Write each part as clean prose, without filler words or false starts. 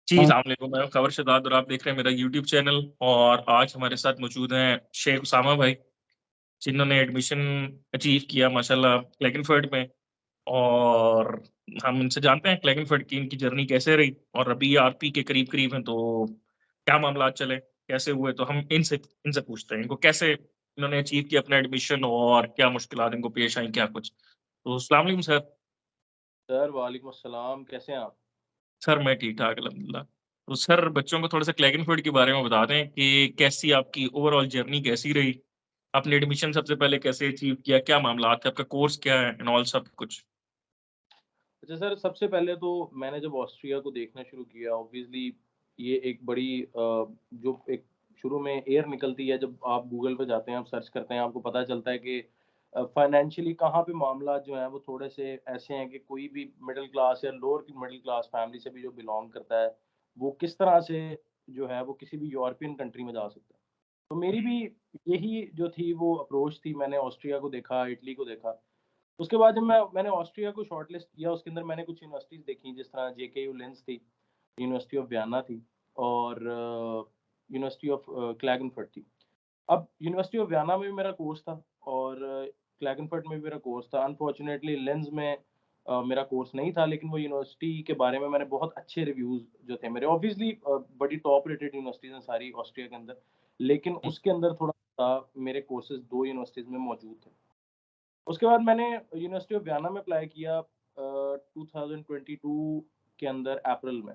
जी, अस्सलाम वालेकुम, मैं हूँ खबर शदाद और आप देख रहे हैं मेरा यूट्यूब चैनल। और आज हमारे साथ मौजूद हैं शेख उसामा भाई, जिन्होंने एडमिशन अचीव किया माशाल्लाह क्लैगनफर्ड में। और हम इनसे जानते हैं क्लैगनफर्ड की इनकी जर्नी कैसे रही और अभी आरपी के करीब-करीब हैं, तो क्या मामलात चले, कैसे हुए? तो हम इनसे इनसे पूछते हैं, इनको कैसे इन्होंने अचीव किया अपना एडमिशन और क्या मुश्किलात इनको पेश आईं, क्या कुछ? तो अस्सलाम वालेकुम सर। सर, वालेकुम अस्सलाम, कैसे हैं आप? सर, मैं ठीक-ठाक अल्हम्दुलिल्लाह। तो सर, बच्चों को थोड़ा-सा क्लैगनफर्ड के बारे में बता दें कि कैसी आपकी ओवरऑल जर्नी कैसी रही? आपने एडमिशन सबसे पहले कैसे अचीव किया? क्या मामलात थे? आपका कोर्स क्या है एंड ऑल सब कुछ? अच्छा सर, सबसे पहले तो मैंने जब ऑस्ट्रिया को देखना शुरू किया ऑब्वियसली ये एक बड़ी जो एक शुरू में एयर निकलती है जब आप गूगल पे जाते हैं, आप सर्च करते हैं, आपको पता चलता है कि फाइनेंशियली कहाँ पे मामला जो है वो थोड़े-से ऐसे हैं कि कोई भी मिडल क्लास या लोअर मिडल क्लास फैमिली से भी जो बिलॉन्ग करता है, वो किस तरह से जो है वो किसी भी यूरोपियन कंट्री में जा सकता है। तो मेरी भी यही जो थी वो अप्रोच थी, मैंने ऑस्ट्रिया को देखा, इटली को देखा। उसके बाद जब मैंने ऑस्ट्रिया को शॉर्टलिस्ट किया, उसके अंदर मैंने कुछ यूनिवर्सिटीज़ देखी, जिस तरह जेकेयू लेंस थी, यूनिवर्सिटी ऑफ वियना थी और यूनिवर्सिटी ऑफ क्लैगनफर्ट थी। अब यूनिवर्सिटी ऑफ वियना में भी मेरा कोर्स था और क्लैगनफर्ट में भी मेरा कोर्स था। अनफॉर्चुनेटली लेंस में मेरा कोर्स नहीं था, लेकिन वो यूनिवर्सिटी के बारे में मैंने बहुत अच्छे रिव्यूज़ जो थे मेरे ऑब्वियसली बड़ी टॉप रेटेड यूनिवर्सिटीज़ हैं सारी ऑस्ट्रिया के अंदर, लेकिन हुँ, उसके अंदर थोड़ा-सा मेरे कोर्सेज़ 2 यूनिवर्सिटीज़ में मौजूद थे। उसके बाद मैंने यूनिवर्सिटी ऑफ वियना में अप्लाई किया 2022 के अंदर अप्रैल में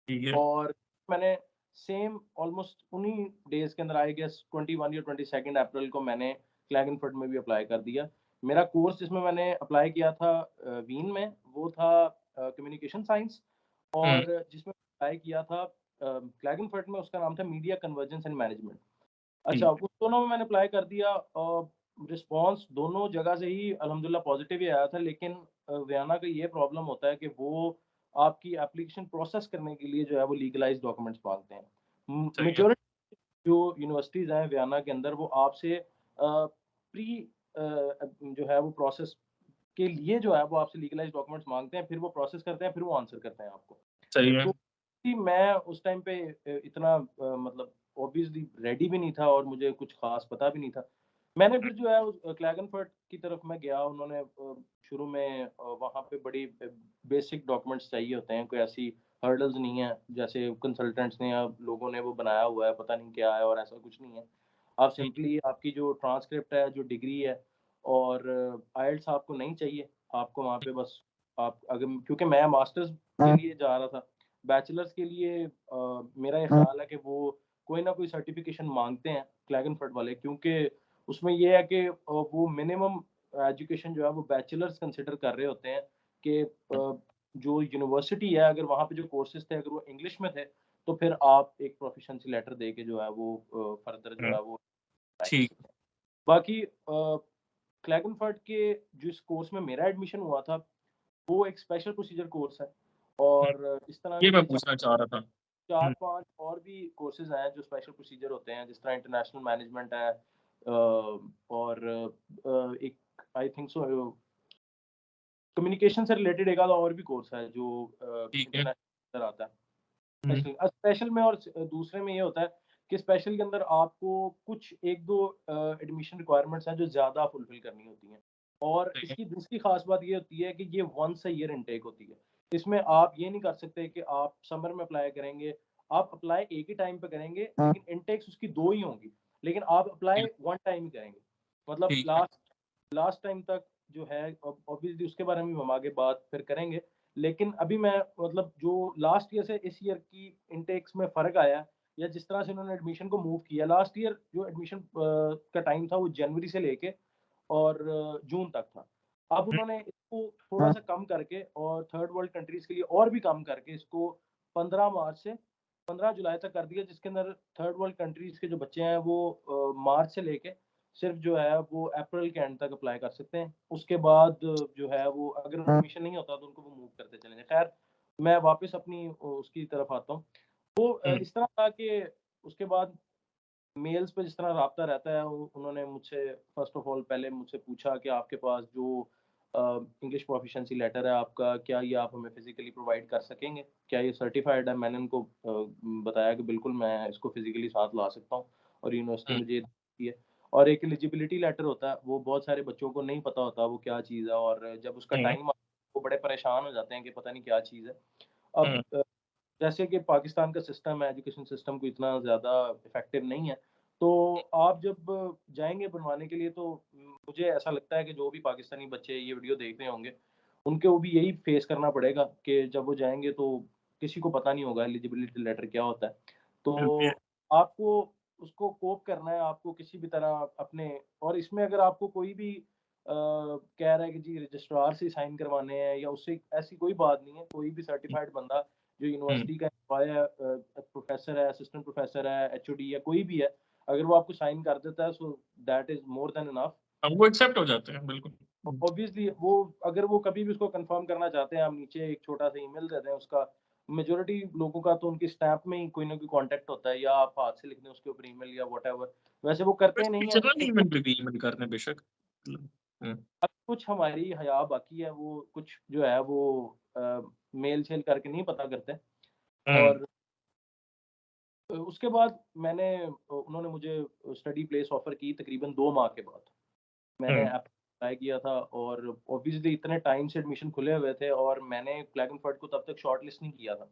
ठीक है। और मैंने सेम ऑलमोस्ट उन्हीं डेज़ के अंदर आई गेस 21 या 22 अप्रैल को मैंने क्लैगनफर्ट में भी अप्लाई कर दिया। मेरा कोर्स जिसमें मैंने अप्लाई किया था वीन में वो था कम्युनिकेशन साइंस हुँ, और जिसमें अप्लाई किया था क्लैगनफर्ट में उसका नाम था मीडिया कन्वर्जेंस एंड मैनेजमेंट। अच्छा, ठीक है। उन दोनों में मैंने अप्लाई कर दिया रिस्पॉन्स दोनों जगह से ही अल्हम्दुलिल्लाह पॉज़िटिव ही आया था लेकिन वियना का ये प्रॉब्लम होता है कि वो आपकी एप्लीकेशन प्रोसेस करने के लिए जो है वो लीगलाइज़्ड डॉक्यूमेंट्स माँगते हैं। सही है। मेजॉरिटी जो यूनिवर्सिटीज़ हैं वियना के अंदर वो आपसे प्री जो है वो प्रोसेस के लिए जो है वो आपसे लीगलाइज़्ड डॉक्यूमेंट्स माँगते हैं, फिर वो प्रोसेस करते हैं, फिर वो आंसर करते हैं आपको। सही है। तो कि मैं उस टाइम पे इतना मतलब ऑब्वियसली रेडी भी नहीं था और मुझे कुछ ख़ास पता भी नहीं था। मैंने फिर जो है उस क्लैगनफर्ट की तरफ मैं गया, उन्होंने शुरू में वहाँ पे बड़ी बेसिक डॉक्यूमेंट्स चाहिए होते हैं, कोई ऐसी हर्डल्स नहीं है, जैसे कंसल्टेंट्स ने या लोगों ने वो बनाया हुआ है, पता नहीं क्या है और ऐसा कुछ नहीं है। आप हुँ, सिंपली आपकी जो ट्रांसक्रिप्ट है, जो डिग्री है और आईएलटीएस आपको नहीं चाहिए, आपको वहाँ पे बस आप अगर क्योंकि मैं मास्टर्स के लिए जा रहा था, बैचलर्स के लिए मेरा ये ख़्याल है कि वो कोई ना कोई सर्टिफ़िकेशन माँगते हैं क्लैगनफर्ट वाले क्योंकि उसमें ये है कि वो मिनिमम एजुकेशन जो है वो बैचलर्स कंसिडर कर रहे होते हैं कि हुँ, जो यूनिवर्सिटी है अगर वहाँ पे जो कोर्सेज़ थे अगर वो इंग्लिश में थे, तो फिर आप एक प्रोफिशिएंसी लेटर दे के जो है वो फर्दर जो हुँ, है वो अप्लाई कर ठीक। सकते हैं। बाकी क्लैगनफर्ट के जिस कोर्स में मेरा एडमिशन हुआ था, वो एक स्पेशल प्रोसीजर कोर्स है हुँ, और इस तरह ये मैं के पूछना चाह रहा था। हुँ, 4-5 और भी कोर्सेज़ हैं जो स्पेशल प्रोसीजर होते हैं, जिस तरह इंटरनेशनल मैनेजमेंट है और एक आई थिंक सो कम्युनिकेशन से रिलेटेड एक आधा और भी कोर्स है जो ठीक है। इंटरनेशनल आता है। हुँ, स्पेशल में और दूसरे में ये होता है कि स्पेशल के अंदर आपको कुछ 1-2 एडमिशन रिक्वायरमेंट्स हैं जो ज़्यादा फुलफिल करनी होती हैं। और सही है। इसकी दूसरी ख़ास बात ये होती है कि ये वन्स अ ईयर इनटेक होती है। इसमें आप ये नहीं कर सकते कि आप समर में अप्लाई करेंगे, आप अप्लाई एक ही टाइम पे करेंगे, लेकिन इनटेक्स उसकी 2 ही होंगी। लेकिन आप अप्लाई बिल्कुल, वन टाइम ही करेंगे। मतलब ठीक है। लास्ट लास्ट टाइम तक जो है ऑब्वियसली उसके बारे में हम आगे बात फिर करेंगे। लेकिन अभी मैं मतलब जो लास्ट ईयर से इस ईयर की इनटेक्स में फ़र्क आया या जिस तरह से उन्होंने एडमिशन को मूव किया, लास्ट ईयर जो एडमिशन का टाइम था वो जनवरी से लेके और जून तक था। अब हुँ, उन्होंने इसको थोड़ा-सा कम करके और थर्ड वर्ल्ड कंट्रीज़ के लिए और भी कम करके इसको 15 मार्च से 15 जुलाई तक कर दिया, जिसके अंदर थर्ड वर्ल्ड कंट्रीज़ के जो बच्चे हैं वो मार्च से लेके सिर्फ़ जो है वो अप्रैल के एंड तक अप्लाई कर सकते हैं। उसके बाद जो है वो अगर एडमिशन नहीं होता तो उनको वो मूव करते चलेंगे। ख़ैर मैं वापस अपनी उसकी तरफ आता हूँ। तो हुँ, इस तरह था कि उसके बाद मेल्स पे जिस तरह राब्ता रहता है, उन्होंने मुझसे फ़र्स्ट ऑफ ऑल पहले मुझसे पूछा कि आपके पास जो इंग्लिश प्रोफिशिएंसी लेटर है आपका, क्या ये आप हमें फिज़िकली प्रोवाइड कर सकेंगे? क्या ये सर्टिफ़ाइड है? मैंने उनको बताया कि बिल्कुल मैं इसको फिज़िकली साथ ला सकता हूँ और यूनिवर्सिटी हुँ, मुझे ये देती है। और एक एलिजिबिलिटी लेटर होता है, वो बहुत सारे बच्चों को नहीं पता होता वो क्या चीज़ है, और जब उसका हुँ, टाइम आता है, वो बड़े परेशान हो जाते हैं कि पता नहीं क्या चीज़ है। अब हुँ, जैसे कि पाकिस्तान का सिस्टम है, एजुकेशन सिस्टम कोई इतना ज़्यादा इफ़ेक्टिव नहीं है, तो आप जब जाएँगे बनवाने के लिए, तो मुझे ऐसा लगता है कि जो भी पाकिस्तानी बच्चे ये वीडियो देख रहे होंगे, उनको भी यही फेस करना पड़ेगा कि जब वो जाएँगे तो किसी को पता नहीं होगा एलिजिबिलिटी लेटर क्या होता है। हुँ, तो आपको उसको कोप करना है, आपको किसी भी तरह अपने, और इसमें अगर आपको कोई भी कह रहा है कि जी रजिस्ट्रार से साइन करवाने हैं या उससे, ऐसी कोई बात नहीं है। कोई भी सर्टिफ़ाइड बंदा जो हुँ, यूनिवर्सिटी का एम्प्लॉयी है, प्रोफ़ेसर है, असिस्टेंट प्रोफ़ेसर है, एचओडी है, कोई भी है, अगर वो आपको साइन कर देता है, so that is more than enough. हाँ, वो एक्सेप्ट हो जाते हैं, बिल्कुल। हुँ, ऑब्वियसली वो, अगर वो कभी भी उसको कंफर्म करना चाहते हैं, आप नीचे एक छोटा-सा ईमेल दे दें उसका। मेजॉरिटी लोगों का तो उनकी स्नैप में ही कोई ना कोई कॉन्टैक्ट होता है, या आप हाथ से लिख दें उसके ऊपर ईमेल या व्हाटएवर। वैसे वो करते वैसे नहीं हैं, जनरल लेकिन ईमेल पे भी ईमेल करते हैं बेशक। मतलब हुँ, अब कुछ हमारी हया बाकी है, वो कुछ जो है वो मेल-शेल करके नहीं पता करते। हुँ, और उसके बाद उन्होंने मुझे स्टडी प्लेस ऑफ़र की तकरीबन 2 माह के बाद। मैंने हुँ, अप्लाई किया था, और ऑब्वियसली इतने टाइम से एडमिशन खुले हुए थे, और मैंने क्लैगनफर्ट को तब तक शॉर्टलिस्ट नहीं किया था।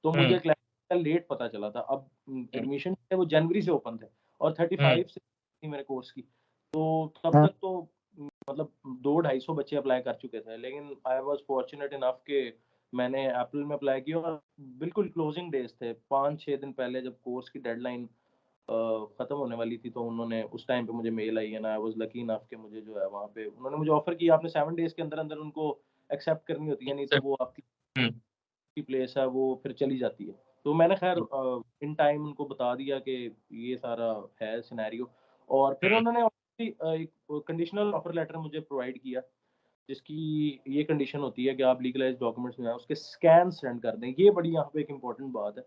तो हुँ, मुझे क्लैगनफर्ट का लेट पता चला था। अब हुँ, एडमिशन थे वो जनवरी से ओपन थे, और हुँ, 35 से थी मेरे कोर्स की। तो तब हाँ। तक तो मतलब 200-250 बच्चे अप्लाई कर चुके थे। लेकिन आई वाज़ फॉर्च्यूनेट इनफ कि मैंने अप्रैल में अप्लाई किया, और बिल्कुल क्लोजिंग डेज़ थे। 5-6 दिन पहले जब कोर्स की डेडलाइन खत्म होने वाली थी, तो उन्होंने उस टाइम पे मुझे मेल आई, and I was lucky enough कि मुझे जो है वहाँ पे उन्होंने मुझे ऑफ़र किया। आपने 7 डेज़ के अंदर-अंदर उनको एक्सेप्ट करनी होती है, नहीं तो एक्सेप्ट वो आपकी हुँ, प्लेस है वो फिर चली जाती है। तो मैंने ख़ैर हुँ, इन टाइम उनको बता दिया कि ये सारा है सिनेरियो, और फिर हुँ, उन्होंने एक कंडीशनल ऑफ़र लेटर मुझे प्रोवाइड किया, जिसकी ये कंडीशन होती है कि आप लीगलाइज़्ड डॉक्यूमेंट्स जो हैं उसके स्कैन सेंड कर दें। ये बड़ी यहाँ पे एक इम्पोर्टेंट बात है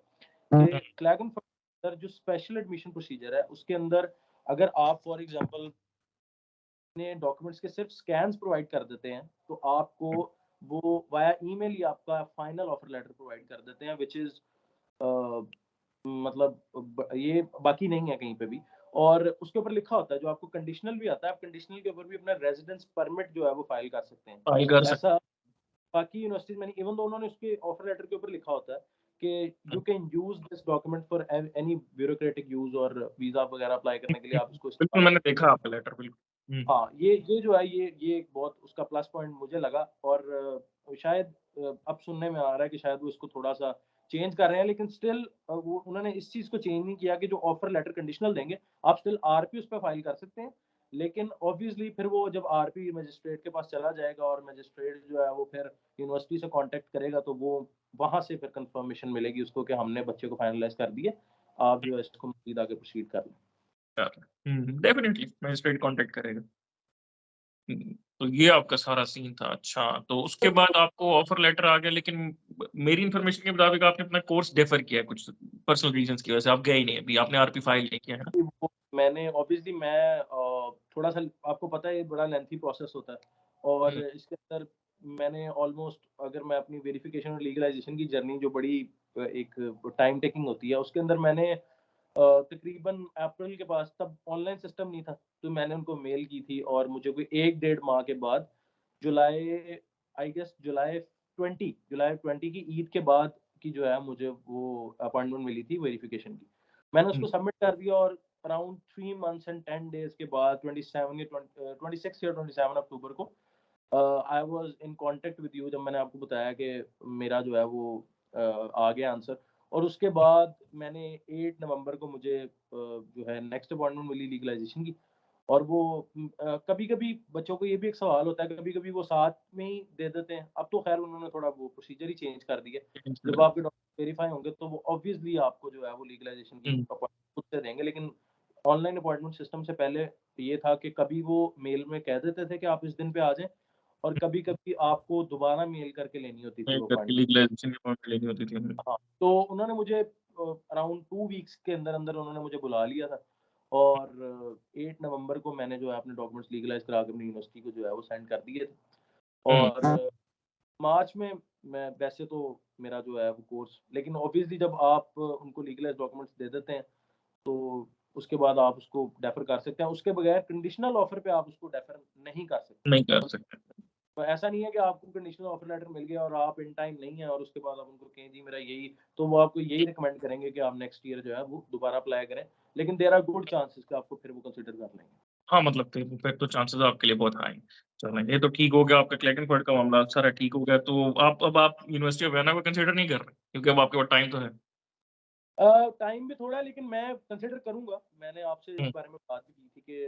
हुँ, कि क्लैगनफर्ट के अंदर जो स्पेशल एडमिशन प्रोसीजर है, उसके अंदर अगर आप फॉर एग्ज़ाम्पल अपने डॉक्यूमेंट्स के सिर्फ़ स्कैन्स प्रोवाइड कर देते हैं, तो आपको हुँ, वो वाया ईमेल ही आपका फाइनल ऑफ़र लेटर प्रोवाइड कर देते हैं, व्हिच इज़ अ, मतलब ये बाकी नहीं है कहीं पे भी। और उसके ऊपर लिखा होता है, जो आपको कंडीशनल भी आता है, आप कंडीशनल के ऊपर भी अपना रेज़िडेंस परमिट जो है वो फ़ाइल कर सकते हैं। फाइल कर सकते ऐसा बाकी यूनिवर्सिटीज़ में नहीं, इवन दो उन्होंने उसके ऑफर लेटर के ऊपर लिखा होता है कि हैं। You can use this document for any bureaucratic use, और वीज़ा वगैरह अप्लाई हुँ, करने के लिए हुँ, आप इसको बिल्कुल इस्तेमाल कर मैंने सकते देखा हैं। आपका लेटर बिल्कुल। हुँ, हाँ, ये जो है ये एक बहुत उसका प्लस पॉइंट मुझे लगा, और शायद अब सुनने में आ रहा है कि शायद वो इसको थोड़ा-सा चेंज कर रहे हैं, लेकिन स्टिल वो उन्होंने इस चीज़ को चेंज नहीं किया कि जो ऑफर लेटर कंडीशनल देंगे, आप स्टिल आरपी उस पे फाइल कर सकते हैं। लेकिन ऑब्वियसली फिर वो जब आरपी मजिस्ट्रेट के पास चला जाएगा, और मजिस्ट्रेट जो है वो फिर यूनिवर्सिटी से कॉन्टैक्ट करेगा, तो वो वहाँ से फिर कन्फर्मेशन मिलेगी उसको कि हमने बच्चे को फाइनलाइज़ कर दिया। आप जो है इसको मज़ीद आगे प्रोसीड कर लें। हुँ, डेफ़िनिटली मजिस्ट्रेट कॉन्टैक्ट करेगा। हुँ, तो ये आपका सारा सीन था। अच्छा, तो उसके बाद आपको ऑफ़र लेटर आ गया लेकिन मेरी इन्फॉर्मेशन के मुताबिक आपने अपना कोर्स डेफ़र किया है कुछ पर्सनल रीज़न्स की वजह से, आप गए ही नहीं अभी, आपने आरपी फाइल नहीं किया, है ना? कि वो मैंने ऑब्वियसली थोड़ा-सा, आपको पता है ये बड़ा लेंथी प्रोसेस होता है, और हुँ, इसके अंदर मैंने ऑलमोस्ट, अगर मैं अपनी वेरिफिकेशन और लीगलाइज़ेशन की जर्नी जो बड़ी एक टाइम टेकिंग होती है, उसके अंदर मैंने तकरीबन अप्रैल के पास, तब ऑनलाइन सिस्टम नहीं था, तो मैंने उनको मेल की थी, और मुझे कोई 1 डेढ़ माह के बाद जुलाई आई गेस जुलाई 20 की ईद के बाद की जो है मुझे वो अपॉइंटमेंट मिली थी वेरिफिकेशन की। मैंने हुँ, उसको सबमिट कर दिया, और अराउंड 3 मंथ्स एंड 10 डेज़ के बाद 27 या 26 या 27 अक्टूबर को I was in contact with you, जब मैंने आपको बताया कि मेरा जो है वो आ गया आंसर। और उसके बाद मैंने 8 नवंबर को मुझे जो है नेक्स्ट अपॉइंटमेंट मिली लीगलाइज़ेशन की। और वो कभी-कभी बच्चों को ये भी एक सवाल होता है, कभी-कभी वो साथ में ही दे देते हैं। अब तो ख़ैर उन्होंने थोड़ा वो प्रोसीजर ही चेंज कर दिया है। जब आपके डॉक्यूमेंट वेरीफ़ाई होंगे, तो वो ऑब्वियसली आपको जो है वो लीगलाइज़ेशन की हुँ, अपॉइंटमेंट खुद से देंगे। लेकिन ऑनलाइन अपॉइंटमेंट सिस्टम से पहले ये था कि कभी वो मेल में कह देते थे कि आप इस दिन पे आ जाएँ, और कभी-कभी आपको दोबारा मेल करके लेनी होती थी मेल वो करके अपॉइंटमेंट। लीगलाइज़ेशन की अपॉइंटमेंट लेनी होती थी। हुँ, हाँ, तो उन्होंने मुझे अराउंड 2 वीक्स के अंदर-अंदर उन्होंने मुझे बुला लिया था, और 8 नवंबर को मैंने जो है अपने डॉक्यूमेंट्स लीगलाइज़ करा के अपनी यूनिवर्सिटी को जो है वो सेंड कर दिए थे। और मार्च में मैं वैसे तो मेरा जो है वो कोर्स, लेकिन ऑब्वियसली जब आप उनको लीगलाइज्ड डॉक्यूमेंट्स दे देते हैं, तो उसके बाद आप उसको डेफर कर सकते हैं। उसके बगैर कंडीशनल ऑफर पे आप उसको डेफर नहीं कर सकते। नहीं कर सकते। तो ऐसा नहीं है कि आपको कंडीशनल ऑफर लेटर मिल गया और आप इन टाइम नहीं है और उसके बाद आप उनको कहें जी मेरा यही, तो वो आपको यही रिकमेंड करेंगे कि आप नेक्स्ट ईयर जो है वो दोबारा अप्लाई करें। लेकिन देयर आर गुड चांसेस कि आपको फिर वो कंसीडर कर लेंगे। हाँ, मतलब फिर तो चांसेस आपके लिए बहुत हाई हैं। चलें, ये तो ठीक हो गया, आपका क्लैकेनफर्ड का मामला सारा ठीक हो गया, तो आप यूनिवर्सिटी ऑफ वियना को कंसीडर नहीं कर रहे? क्योंकि अब आपके पास टाइम तो है। टाइम भी थोड़ा है, लेकिन मैं कंसिडर करूँगा। मैंने आपसे इस हुँ, बारे में बात भी की थी कि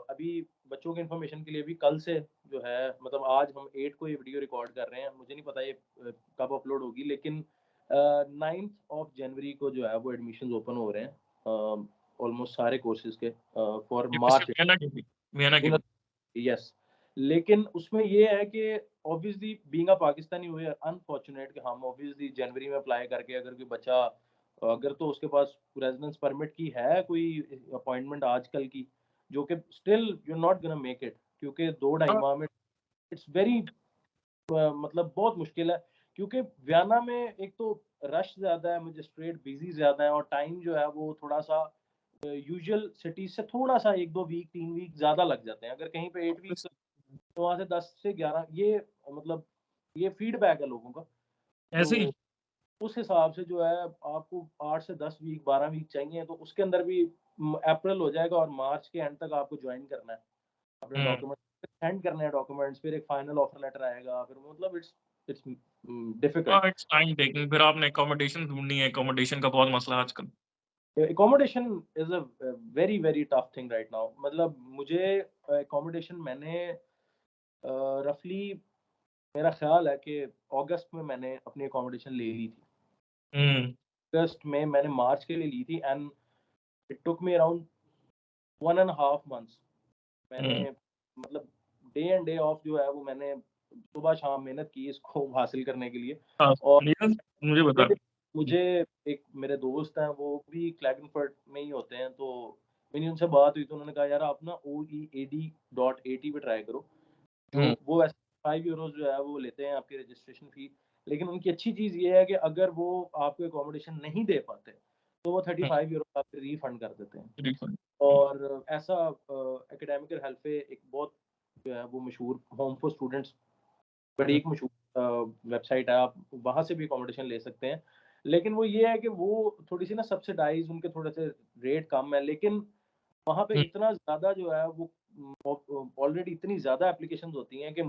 अभी बच्चों के इन्फॉर्मेशन के लिए भी कल से जो है, मतलब आज हम 8 को ये वीडियो रिकॉर्ड कर रहे हैं। मुझे नहीं पता ये कब अपलोड होगी, लेकिन 9th ऑफ जनवरी को जो है वो एडमिशंस ओपन हो रहे हैं ऑलमोस्ट सारे कोर्सेज़ के फॉर ये मार्च। सिर्फ वियना के भी? यस, लेकिन उसमें ये है कि obviously being a Pakistani we are unfortunate कि हम ऑब्वियसली जनवरी में अप्लाई करके अगर कोई बच्चा, अगर तो उसके पास रेजिडेंस परमिट की है कोई अपॉइंटमेंट आजकल की, जो कि still you are not gonna make it, क्योंकि 2 ढाई हाँ, माह में इट्स वेरी मतलब बहुत मुश्किल है। क्योंकि वियना में एक तो रश ज़्यादा है, मजिस्ट्रेट बिज़ी ज़्यादा है और टाइम जो है वो थोड़ा-सा यूजुअल सिटीज़ से थोड़ा-सा 1-2 वीक 3 वीक ज़्यादा लग जाते हैं। अगर कहीं पे 8 वीक्स, तो वहाँ से 10 से 11 ये, मतलब ये फीडबैक है लोगों का। ऐसे ही? तो उस हिसाब से जो है आपको 8 से 10 वीक 12 वीक चाहिए, तो उसके अंदर भी अप्रैल हो जाएगा और मार्च के एंड तक आपको जॉइन करना है। अपने हुँ। डॉक्यूमेंट सेंड करने हैं डॉक्यूमेंट्स, फिर एक फाइनल ऑफर लेटर आएगा, फिर मतलब इट्स डिफिकल्ट। हाँ, इट्स टाइम टेकिंग, फिर आपने अकोमोडेशन ढूँढनी है, अकोमोडेशन का बहुत मसला है आजकल। Accommodation is a very very tough thing right now. मतलब मुझे अकोमोडेशन मैंने रफली, मेरा ख़्याल है कि अगस्त में मैंने अपनी अकोमोडेशन ले ली थी। हुँ, अगस्त में मैंने मार्च के लिए ली थी and it took me around 1 and half months. मैंने हुँ। मतलब डे एंड डे ऑफ जो है वो मैंने सुबह-शाम मेहनत की इसको हासिल करने के लिए। हाँ, और मुझे बता। मुझे मुझे एक मेरे दोस्त हैं, वो भी क्लैगनफर्ट में ही होते हैं, तो मेरी उनसे बात हुई तो उन्होंने कहा यार आप ना oead.at पे ट्राई करो। जो हुँ, वो वैसे 5 यूरोज़ जो है वो लेते हैं आपकी रजिस्ट्रेशन फ़ी, लेकिन उनकी अच्छी चीज़ ये है कि अगर वो आपको अकोमोडेशन नहीं दे पाते, तो वो हुँ, 35 यूरो आपको रिफंड कर देते हैं। रिफंड। हुँ, और ऐसा एकेडमिकल हेल्प पे एक बहुत जो है वो मशहूर होम फॉर स्टूडेंट्स, बड़ी हुँ, एक मशहूर वेबसाइट है, आप वहाँ से भी अकोमोडेशन ले सकते हैं। लेकिन वो ये है कि वो थोड़ी-सी ना सब्सिडाइज़, उनके थोड़े से रेट कम है, लेकिन वहाँ पे हुँ, इतना ज़्यादा जो है वो ऑलरेडी इतनी ज़्यादा एप्लीकेशंस होती हैं कि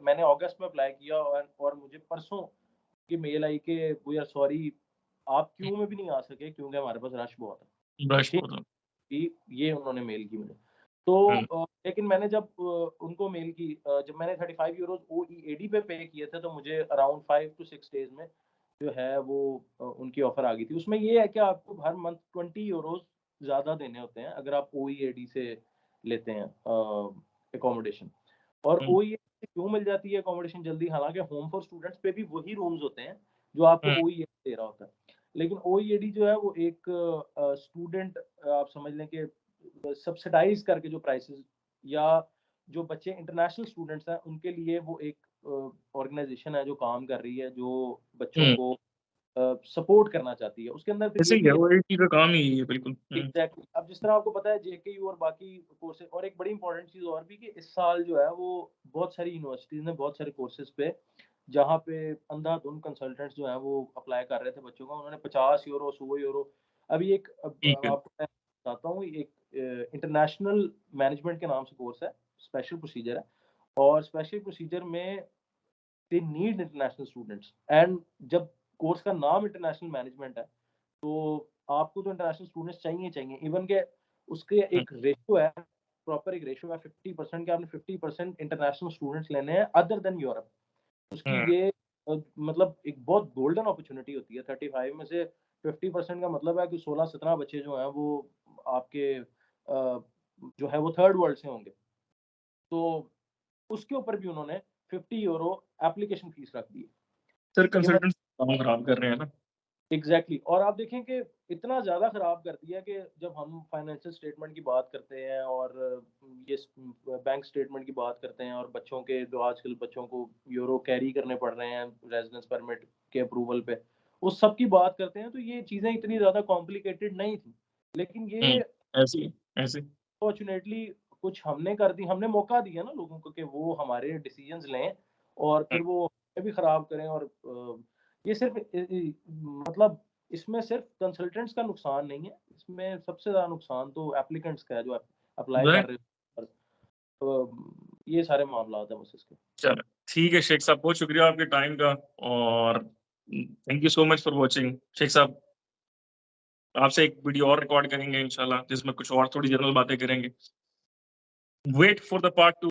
मैंने अगस्त में अप्लाई किया और मुझे परसों की मेल आई कि वी आर सॉरी, आप हुँ, क्यू में भी नहीं आ सके क्योंकि हमारे पास रश बहुत है। ब्रश ठीक, बहुत है। ये उन्होंने मेल की मुझे। तो हुँ, लेकिन मैंने जब उनको मेल की, जब मैंने 35 यूरोज़ ओईएडी पे पे किए थे, तो मुझे अराउंड 5 टू 6 डेज़ में जो है वो उनकी ऑफ़र आ गई थी। उसमें ये है कि आपको हर मंथ 20 यूरोज़ ज़्यादा देने होते हैं, अगर आप ओईएडी से लेते हैं अकोमोडेशन। और हुँ, ओईएडी से क्यों मिल जाती है अकोमोडेशन जल्दी? हालाँकि होम फॉर स्टूडेंट्स पे भी वही रूम्स होते हैं, जो आपको हुँ, ओईएडी दे रहा होता है। लेकिन ओईएडी जो है वो एक स्टूडेंट, आप समझ लें कि सब्सिडाइज़ करके जो प्राइसेज़, या जो बच्चे इंटरनेशनल स्टूडेंट्स हैं, उनके लिए वो एक ऑर्गनाइज़ेशन है जो काम कर रही है, जो बच्चों हुँ। को सपोर्ट करना चाहती है। उसके अंदर फिर ऐसे ये ही भी है, है, वो एआईटी का काम ही यही है बिल्कुल। हुँ, एग्ज़ैक्टली, अब जिस तरह आपको पता है जेकेयू और बाकी कोर्सेज़, और एक बड़ी इम्पोर्टेंट चीज़ और भी कि इस साल जो है वो बहुत सारी यूनिवर्सिटीज़ ने बहुत सारे कोर्सेज़ पे, जहाँ पे अंधाधुंध कंसल्टेंट्स जो हैं वो अप्लाई कर रहे थे बच्चों को, उन्होंने 50 यूरो, 100 यूरो। अभी एक ठीक है। आपको मैं बताता हूँ, एक इंटरनेशनल मैनेजमेंट के नाम से कोर्स है, स्पेशल प्रोसीजर है, और स्पेशल प्रोसीजर में they need international students and जब कोर्स का नाम इंटरनेशनल मैनेजमेंट है, तो आपको तो इंटरनेशनल स्टूडेंट्स चाहिए ही चाहिए। इवन के उसके हुँ, एक रेशियो है, प्रॉपर एक रेशियो है 50% के, आपने 50% इंटरनेशनल स्टूडेंट्स लेने हैं अदर देन यूरोप। उसकी हुँ, ये मतलब एक बहुत गोल्डन अपॉर्च्युनिटी होती है। 35 में से 50% का मतलब है कि 16-17 बच्चे जो हैं वो आपके जो है वो थर्ड वर्ल्ड से होंगे। तो उसके ऊपर भी उन्होंने 50 यूरो एप्लीकेशन फीस रख दी है। सर कि मैं कंसल्टेंट्स काम खराब कर रहे हैं ना। एग्ज़ैक्टली। और आप देखें कि इतना ज़्यादा ख़राब कर दिया कि जब हम फाइनेंशियल स्टेटमेंट की बात करते हैं और ये बैंक स्टेटमेंट की बात करते हैं, और बच्चों के जो आजकल बच्चों को यूरो कैरी करने पड़ रहे हैं रेज़िडेंस परमिट के अप्रूवल पे, उस सब की बात करते हैं, तो ये चीज़ें इतनी ज़्यादा कॉम्प्लिकेटेड नहीं थी। लेकिन हुँ, ये ऐसे ऐसे फॉर्च्यूनेटली कुछ हमने कर दी, हमने मौका दिया ना लोगों को कि वो हमारे डिसीजंस लें और हुँ, फिर वो हमें भी खराब करें। और ये सिर्फ मतलब इसमें सिर्फ कंसल्टेंट्स का नुकसान नहीं है, इसमें सबसे ज़्यादा नुकसान तो एप्लीकेंट्स का है जो अप्लाई कर राइट। रहे हो। ये सारे मामलात हैं बस इसके। चलो, ठीक है शेख साहब, बहुत शुक्रिया आपके टाइम का और thank you so much for watching. Sheikh साहब, आपसे एक वीडियो और रिकॉर्ड करेंगे इंशाल्लाह, जिसमें कुछ और थोड़ी जनरल बातें करेंगे। Wait for the part 2।